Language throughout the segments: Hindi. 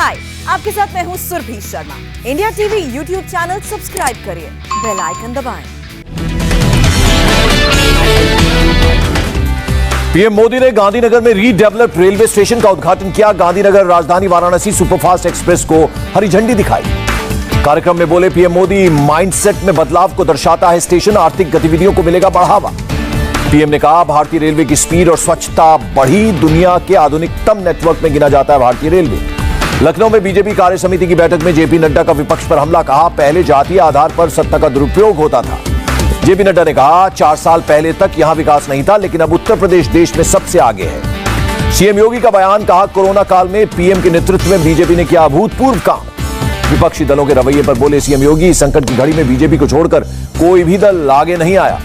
हाय, आपके साथ मैं हूँ Surabhi Sharma. India TV YouTube channel subscribe करिए, बेल आइकन दबाएं। पीएम मोदी ने गांधीनगर में रीडेवलप्ड रेलवे स्टेशन का उद्घाटन किया। गांधीनगर राजधानी वाराणसी सुपरफास्ट एक्सप्रेस को हरी झंडी दिखाई। कार्यक्रम में बोले पीएम मोदी, माइंडसेट में बदलाव को दर्शाता है स्टेशन, आर्थिक गतिविधियों को मिलेगा बढ़ावा। पीएम ने कहा, भारतीय रेलवे की स्पीड और स्वच्छता बढ़ी, दुनिया के आधुनिकतम नेटवर्क में गिना जाता है भारतीय रेलवे। लखनऊ में बीजेपी कार्य समिति की बैठक में जेपी नड्डा का विपक्ष पर हमला। कहा, पहले जातीय आधार पर सत्ता का दुरुपयोग होता था। जेपी नड्डा ने कहा, 4 साल पहले तक यहां विकास नहीं था, लेकिन अब उत्तर प्रदेश देश में सबसे आगे है। सीएम योगी का बयान। कहा, कोरोना काल में पीएम के नेतृत्व में बीजेपी ने किया अभूतपूर्व काम। विपक्षी दलों के रवैये पर बोले सीएम योगी, संकट की घड़ी में बीजेपी को छोड़कर कोई भी दल आगे नहीं आया।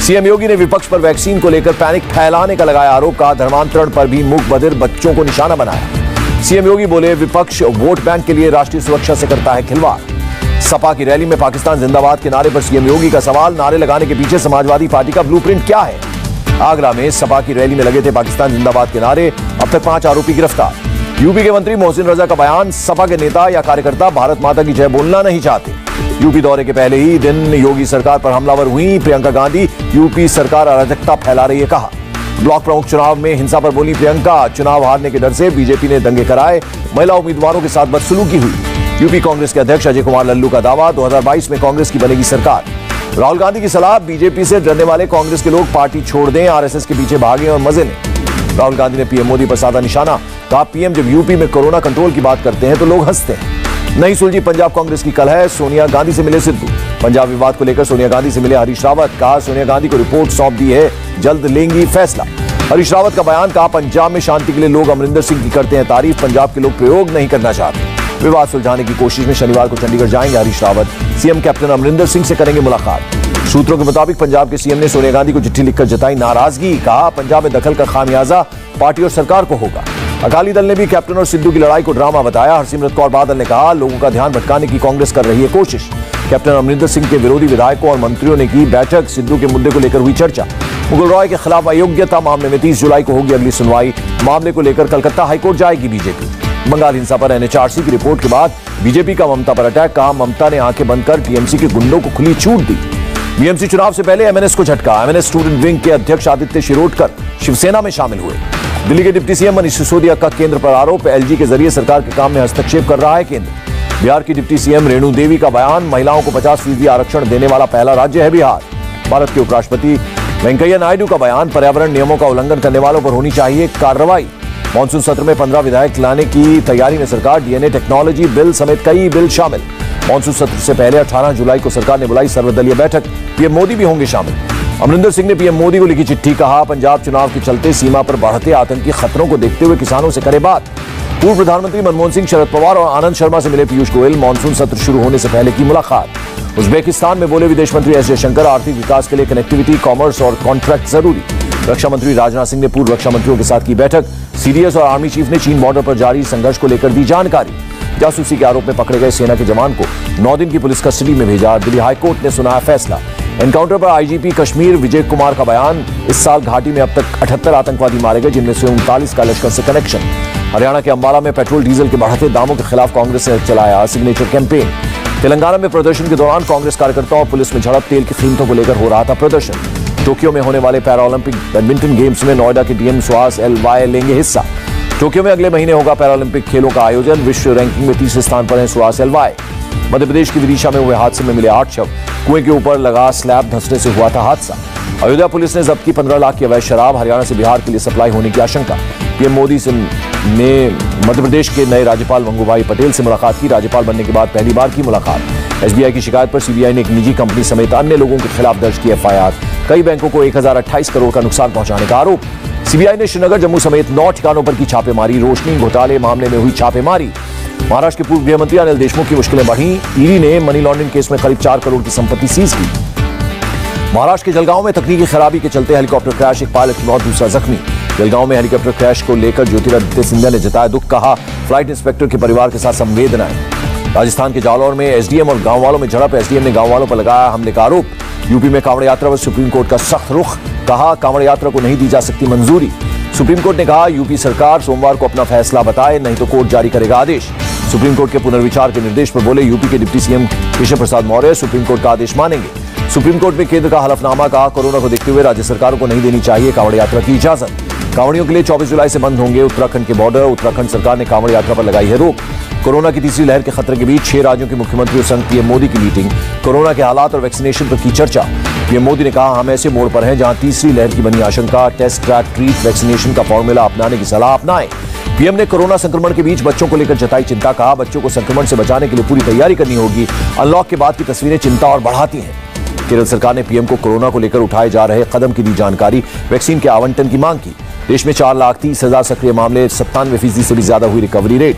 सीएम योगी ने विपक्ष पर वैक्सीन को लेकर पैनिक फैलाने का लगाया आरोप। कहा, धर्मांतरण पर भी मूक बधिर बच्चों को निशाना बनाया। सीएम योगी बोले, विपक्ष वोट बैंक के लिए राष्ट्रीय सुरक्षा से करता है खिलवाड़। सपा की रैली में पाकिस्तान जिंदाबाद के नारे पर सीएम योगी का सवाल। नारे लगाने के पीछे समाजवादी पार्टी का ब्लूप्रिंट क्या है? आगरा में सपा की रैली में लगे थे पाकिस्तान जिंदाबाद के नारे। अब तक 5 आरोपी गिरफ्तार। यूपी के मंत्री मोहसिन रजा का बयान। सपा के नेता या कार्यकर्ता भारत माता की जय बोलना नहीं चाहते। यूपी दौरे के पहले ही दिन योगी सरकार पर हमलावर हुई प्रियंका गांधी। यूपी सरकार अराजकता फैला रही है, कहा। ब्लॉक प्रमुख चुनाव में हिंसा पर बोली प्रियंका। चुनाव हारने के डर से बीजेपी ने दंगे कराए, महिला उम्मीदवारों के साथ बदसलूकी हुई। यूपी कांग्रेस के अध्यक्ष अजय कुमार लल्लू का दावा, 2022 में कांग्रेस की बनेगी सरकार। राहुल गांधी की सलाह, बीजेपी से डरने वाले कांग्रेस के लोग पार्टी छोड़ दें, आरएसएस के पीछे भागें और मजे लें। राहुल गांधी ने पीएम मोदी पर साधा निशाना। कहा, पीएम जब यूपी में कोरोना कंट्रोल की बात करते हैं तो लोग हंसते हैं। नहीं सुलझी पंजाब कांग्रेस की कलह, सोनिया गांधी से मिले सिद्धू। पंजाब विवाद को लेकर सोनिया गांधी से मिले हरीश रावत। कहा, सोनिया गांधी को रिपोर्ट सौंप दी है, जल्द लेंगी फैसला। हरीश रावत का बयान। कहा, पंजाब में शांति के लिए लोग अमरिंदर सिंह की करते हैं तारीफ, पंजाब के लोग प्रयोग नहीं करना चाहते। विवाद सुलझाने की कोशिश में शनिवार को चंडीगढ़ जाएंगे हरीश रावत। सीएम कैप्टन अमरिंदर सिंह से करेंगे मुलाकात। सूत्रों के मुताबिक पंजाब के सीएम ने सोनिया गांधी को चिट्ठी लिखकर जताई नाराजगी। कहा, पंजाब में दखल का खामियाजा पार्टी और सरकार को होगा। अकाली दल ने भी कैप्टन और सिद्धू की लड़ाई को ड्रामा बताया। हरसिमरत कौर बादल ने कहा, लोगों का ध्यान भटकाने की कांग्रेस कर रही है कोशिश। कैप्टन अमरिंदर सिंह के विरोधी विधायकों और मंत्रियों ने की बैठक। सिद्धू के मुद्दे को लेकर हुई चर्चा। मुगल रॉय के खिलाफ अयोग्यता मामले में 30 जुलाई को होगी अगली सुनवाई। मामले को लेकर कलकत्ता हाईकोर्ट जाएगी बीजेपी। बंगाल हिंसा पर एनएचआरसी की रिपोर्ट के बाद बीजेपी का ममता पर अटैक। कहा, ममता ने आंखें बंद कर टीएमसी के गुंडों को खुली छूट दी। बीएमसी चुनाव से पहले एमएनएस को झटका। एमएनएस स्टूडेंट विंग के अध्यक्ष आदित्य शिरोडकर शिवसेना में शामिल हुए। दिल्ली के डिप्टी सीएम मनीष सिसोदिया का केंद्र पर आरोप। एलजी के जरिए सरकार के काम में हस्तक्षेप कर रहा है केंद्र। बिहार की डिप्टी सीएम रेणु देवी का बयान। महिलाओं को 50% आरक्षण देने वाला पहला राज्य है बिहार। भारत के उपराष्ट्रपति वेंकैया नायडू का बयान। पर्यावरण नियमों का उल्लंघन करने वालों पर होनी चाहिए कार्रवाई। मानसून सत्र में 15 विधायक लाने की तैयारी में सरकार। डीएनए टेक्नोलॉजी बिल समेत कई बिल शामिल। मानसून सत्र से पहले 18 जुलाई को सरकार ने बुलाई सर्वदलीय बैठक। पीएम मोदी भी होंगे शामिल। अमरिंदर सिंह ने पीएम मोदी को लिखी चिट्ठी। कहा, पंजाब चुनाव के चलते सीमा पर बढ़ते आतंकी खतरों को देखते हुए किसानों से करे बात। पूर्व प्रधानमंत्री मनमोहन सिंह, शरद पवार और आनंद शर्मा से मिले पीयूष गोयल। मानसून सत्र शुरू होने से पहले की मुलाकात। उज्बेकिस्तान में बोले विदेश मंत्री एस जयशंकर। आर्थिक विकास के लिए कनेक्टिविटी, कॉमर्स और कॉन्ट्रैक्ट जरूरी। रक्षा मंत्री राजनाथ सिंह ने पूर्व रक्षा मंत्रियों के साथ की बैठक। सीडीएस और आर्मी चीफ ने चीन बॉर्डर पर जारी संघर्ष को लेकर दी जानकारी। जासूसी के आरोप में पकड़े गए सेना के जवान को 9 दिन की पुलिस कस्टडी में भेजा। दिल्ली हाईकोर्ट ने सुनाया फैसला। एनकाउंटर पर आईजीपी कश्मीर विजय कुमार का बयान। इस साल घाटी में अब तक 78 आतंकवादी मारे गए, जिनमें से 39 का लश्कर से कनेक्शन। हरियाणा के अंबाला में पेट्रोल डीजल के बढ़ते दामों के खिलाफ कांग्रेस ने चलाया सिग्नेचर कैंपेन। तेलंगाना में प्रदर्शन के दौरान कांग्रेस कार्यकर्ताओं और पुलिस में झड़प। तेल की कीमतों को लेकर हो रहा था प्रदर्शन। टोक्यो में होने वाले पैरालंपिक बैडमिंटन गेम्स में नोएडा के डीएम सुहास एलवाई लेंगे हिस्सा। टोक्यो में अगले महीने होगा पैरालंपिक खेलों का आयोजन। विश्व रैंकिंग में 30वें स्थान पर हैं सुहास एलवाई। मध्य प्रदेश की विदिशा में हुए हादसे में मिले 8 शव। कुएं के ऊपर लगा स्लैब धंसने से हुआ था हादसा। अयोध्या पुलिस ने जब्त की 15 लाख की अवैध शराब। हरियाणा से बिहार के लिए सप्लाई होने की आशंका। पीएम मोदी ने मध्य प्रदेश के नए राज्यपाल वंगूभाई पटेल से मुलाकात की। राज्यपाल बनने के बाद पहली बार की मुलाकात। एसबीआई की शिकायत पर सीबीआई ने एक निजी कंपनी समेत अन्य लोगों के खिलाफ दर्ज की एफआईआर। कई बैंकों को 1028 करोड़ का नुकसान पहुंचाने का आरोप। सीबीआई ने श्रीनगर, जम्मू समेत 9 ठिकानों पर की छापेमारी। रोशनी घोटाले मामले में हुई छापेमारी। महाराष्ट्र के पूर्व गृह मंत्री अनिल देशमुख की मुश्किलें बढ़ी। ईडी ने मनी लॉन्ड्रिंग केस में करीब 4 करोड़ की संपत्ति सीज की। महाराष्ट्र के जलगांव में तकनीकी खराबी के चलते हेलीकॉप्टर क्रैश। एक पायलट की मौत, दूसरा जख्मी। जलगांव में हेलीकॉप्टर क्रैश को लेकर ज्योतिरादित्य सिंधिया ने जताया दुख। कहा, फ्लाइट इंस्पेक्टर के परिवार के साथ संवेदनाएं। राजस्थान के जालौर में एसडीएम और गांव वालों में झड़प। एसडीएम ने गांव वालों पर लगाया हमले का आरोप। यूपी में कांवड़ यात्रा पर सुप्रीम कोर्ट का सख्त रुख। कहा, कांवड़ यात्रा को नहीं दी जा सकती मंजूरी। सुप्रीम कोर्ट ने कहा यूपी सरकार सोमवार को अपना फैसला बताए, नहीं तो कोर्ट जारी करेगा आदेश। सुप्रीम कोर्ट के पुनर्विचार के निर्देश पर बोले यूपी के deputy CM Keshav Prasad Maurya, supreme court का आदेश मानेंगे। सुप्रीम कोर्ट में केंद्र का हलफनामा, कहा कोरोना को देखते हुए राज्य सरकारों को नहीं देनी चाहिए कांवड़ यात्रा की इजाजत। कांवड़ियों के लिए 24 जुलाई से बंद होंगे उत्तराखंड के बॉर्डर। उत्तराखंड सरकार ने कांवड़ यात्रा पर लगाई है रोक। कोरोना की तीसरी लहर के खतरे के बीच 6 राज्यों के मुख्यमंत्रियों संग पीएम मोदी की मीटिंग। कोरोना के हालात और वैक्सीनेशन पर की चर्चा। पीएम मोदी ने कहा हम ऐसे मोड़ पर हैं जहां तीसरी लहर की बनी आशंका। टेस्ट, ट्रैक, ट्रीट, वैक्सीनेशन का फॉर्मूला अपनाने की सलाह अपनाएं। पीएम ने कोरोना संक्रमण के बीच बच्चों को लेकर जताई चिंता। कहा बच्चों को संक्रमण से बचाने के लिए पूरी तैयारी करनी होगी। अनलॉक के बाद की तस्वीरें चिंता और बढ़ाती हैं। केरल सरकार ने पीएम को कोरोना को लेकर उठाए जा रहे कदम की दी जानकारी। वैक्सीन के आवंटन की मांग की। देश में 4,30,000 सक्रिय मामले, 97% से भी ज्यादा हुई रिकवरी रेट।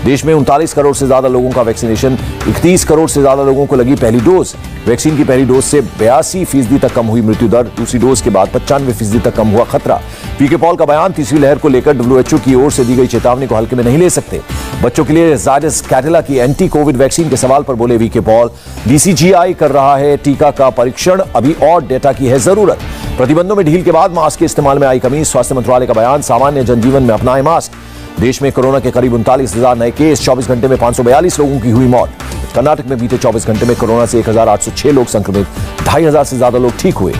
देश में 39 करोड़ से ज्यादा लोगों का वैक्सीनेशन, 31 करोड़ से ज्यादा लोगों को लगी पहली डोज। वैक्सीन की पहली डोज से 82% तक कम हुई मृत्यु दर। दूसरी डोज के बाद 95% तक कम हुआ खतरा। वीके पॉल का बयान, तीसरी लहर को लेकर WHO की ओर से दी गई चेतावनी को हल्के में नहीं ले सकते। बच्चों के लिए जायडस कैडिला की एंटी कोविड वैक्सीन के सवाल पर बोले वीके पॉल, DCGI कर रहा है टीका का परीक्षण, अभी और डेटा की है जरूरत। प्रतिबंधों में ढील के बाद मास्क के इस्तेमाल में आई कमी। स्वास्थ्य मंत्रालय का बयान, सामान्य जनजीवन में अपनाएं मास्क। देश में कोरोना के करीब 39,000 नए केस, 24 घंटे में 542 लोगों की हुई मौत। कर्नाटक में बीते 24 घंटे में कोरोना से 1,806 लोग संक्रमित, 2,500 से ज्यादा लोग ठीक हुए।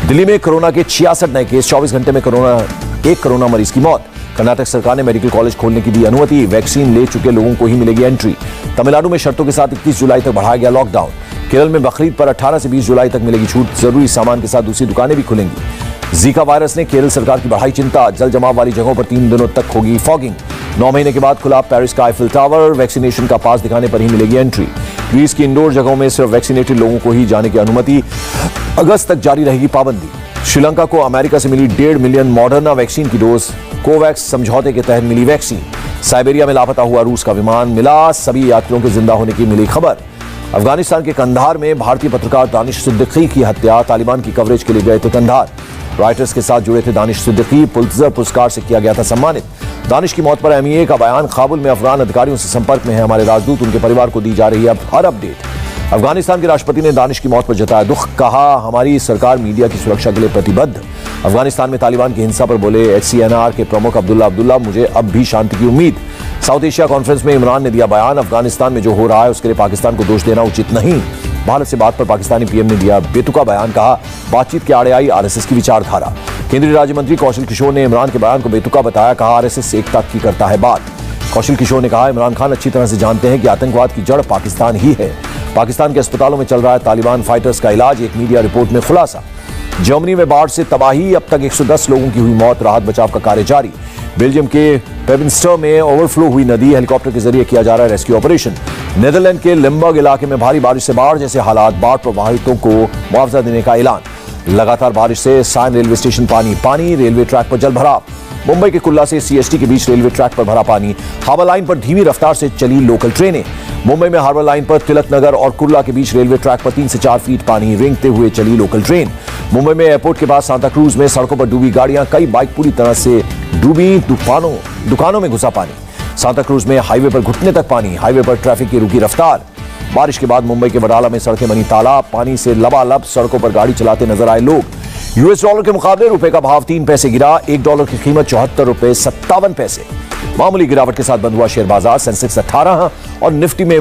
दिल्ली में कोरोना के 66 नए केस, 24 घंटे में एक कोरोना मरीज की मौत। कर्नाटक सरकार ने मेडिकल कॉलेज खोलने की दी अनुमति। वैक्सीन ले चुके लोगों को ही मिलेगी एंट्री। तमिलनाडु में शर्तों के साथ 31 जुलाई तक बढ़ाया गया लॉकडाउन। केरल में बकरीद पर 18 से 20 जुलाई तक मिलेगी छूट। जरूरी सामान के साथ दूसरी दुकानें भी खुलेंगी। जीका वायरस ने केरल सरकार की बढ़ाई चिंता। जल जमाव वाली जगहों पर 3 दिनों तक होगी फॉगिंग। 9 महीने के बाद खुला पेरिस का आईफिल टावर। वैक्सीनेशन का पास दिखाने पर ही मिलेगी एंट्री। ग्रीस की इंडोर जगहों में सिर्फ वैक्सीनेटेड लोगों को ही जाने की अनुमति। अगस्त तक जारी रहेगी पाबंदी। श्रीलंका को अमेरिका से मिली 1.5 मिलियन मॉडर्ना वैक्सीन की डोज। कोवैक्स समझौते के तहत मिली वैक्सीन। साइबेरिया में लापता हुआ रूस का विमान मिला, सभी यात्रियों के जिंदा होने की मिली खबर। अफगानिस्तान के कंधार में भारतीय पत्रकार दानिश सिद्दीकी की हत्या। तालिबान की कवरेज के लिए गए थे कंधार। रॉयटर्स के साथ जुड़े थे दानिश सिद्दीकी, पुलित्जर पुरस्कार से किया गया था सम्मानित। दानिश की मौत पर MEA का बयान, काबुल में अफगान अधिकारियों से संपर्क में है हमारे राजदूत, उनके परिवार को दी जा रही है अब हर अपडेट। अफगानिस्तान के राष्ट्रपति ने दानिश की मौत पर जताया दुख, कहा हमारी सरकार मीडिया की सुरक्षा के लिए प्रतिबद्ध। अफगानिस्तान में तालिबान की हिंसा पर बोले HCNR के प्रमुख अब्दुल्ला, मुझे अब भी शांति की उम्मीद। साउथ एशिया कॉन्फ्रेंस में इमरान ने दिया बयान, अफगानिस्तान में जो हो रहा है उसके लिए पाकिस्तान को दोष देना उचित नहीं। भारत से बात पर पाकिस्तानी पीएम ने दिया बेतुका बयान, कहा बातचीत के आड़े आई RSS की विचारधारा। केंद्रीय राज्य मंत्री कौशल किशोर ने इमरान के बयान को बेतुका बताया, कहा RSS एकता की करता है बात। कौशल किशोर ने कहा इमरान खान अच्छी तरह से जानते हैं कि आतंकवाद की जड़ पाकिस्तान ही है। पाकिस्तान के अस्पतालों में चल रहा है तालिबान फाइटर्स का इलाज, एक मीडिया रिपोर्ट में खुलासा। जर्मनी में बाढ़ से तबाही, अब तक 110 लोगों की हुई मौत, राहत बचाव का कार्य जारी। बेल्जियम के पेबिन्स्टर में ओवरफ्लो हुई नदी, हेलीकॉप्टर के जरिए किया जा रहा है रेस्क्यू ऑपरेशन। नीदरलैंड के लिम्बर्ग इलाके में भारी बारिश से बाढ़ जैसे हालात, बाढ़ प्रभावितों को मुआवजा देने का ऐलान। लगातार बारिश से सायन रेलवे स्टेशन पानी, रेलवे ट्रैक पर जल भराव। मुंबई के कुल्ला से CST के बीच रेलवे ट्रैक पर भरा पानी। हार्बर लाइन पर धीमी रफ्तार से चली लोकल ट्रेनें। मुंबई में हार्बर लाइन पर तिलक नगर और कुर्ला के बीच रेलवे ट्रैक पर 3 से 4 फीट पानी, रेंगते हुए चली लोकल ट्रेन। मुंबई में एयरपोर्ट के पास सांता क्रूज में सड़कों पर डूबी गाड़ियां, कई बाइक पूरी तरह से डूबी। दुकानों में घुसा पानी। सांता क्रूज में हाईवे पर घुटने तक पानी, हाईवे पर ट्रैफिक की रुकी रफ्तार। बारिश के बाद मुंबई के वडाला में सड़कें बनी तालाब, पानी से लबालब सड़कों पर गाड़ी चलाते नजर आए लोग। US डॉलर के मुकाबले रुपए का भाव 3 पैसे गिरा, $1 की कीमत 74 रुपए 57 पैसे। मामूली गिरावट के साथ बंद हुआ शेयर बाजार, सेंसेक्स 18 और निफ्टी में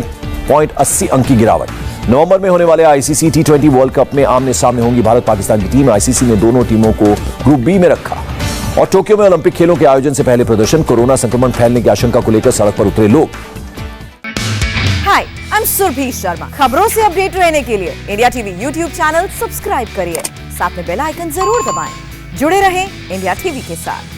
0.80 अंक की गिरावट। नवंबर में होने वाले ICC T20 वर्ल्ड कप में आमने सामने होंगी भारत पाकिस्तान की टीम। ICC ने दोनों टीमों को ग्रुप B में रखा। और टोक्यो में ओलंपिक खेलों के आयोजन से पहले प्रदर्शन, कोरोना संक्रमण फैलने की आशंका को लेकर सड़क पर उतरे लोग। हाय, आई एम सुरभि शर्मा। खबरों से अपडेट रहने के लिए India TV YouTube channel subscribe करिए, साथ में बेल आइकन जरूर दबाएं। जुड़े रहें इंडिया टीवी के साथ।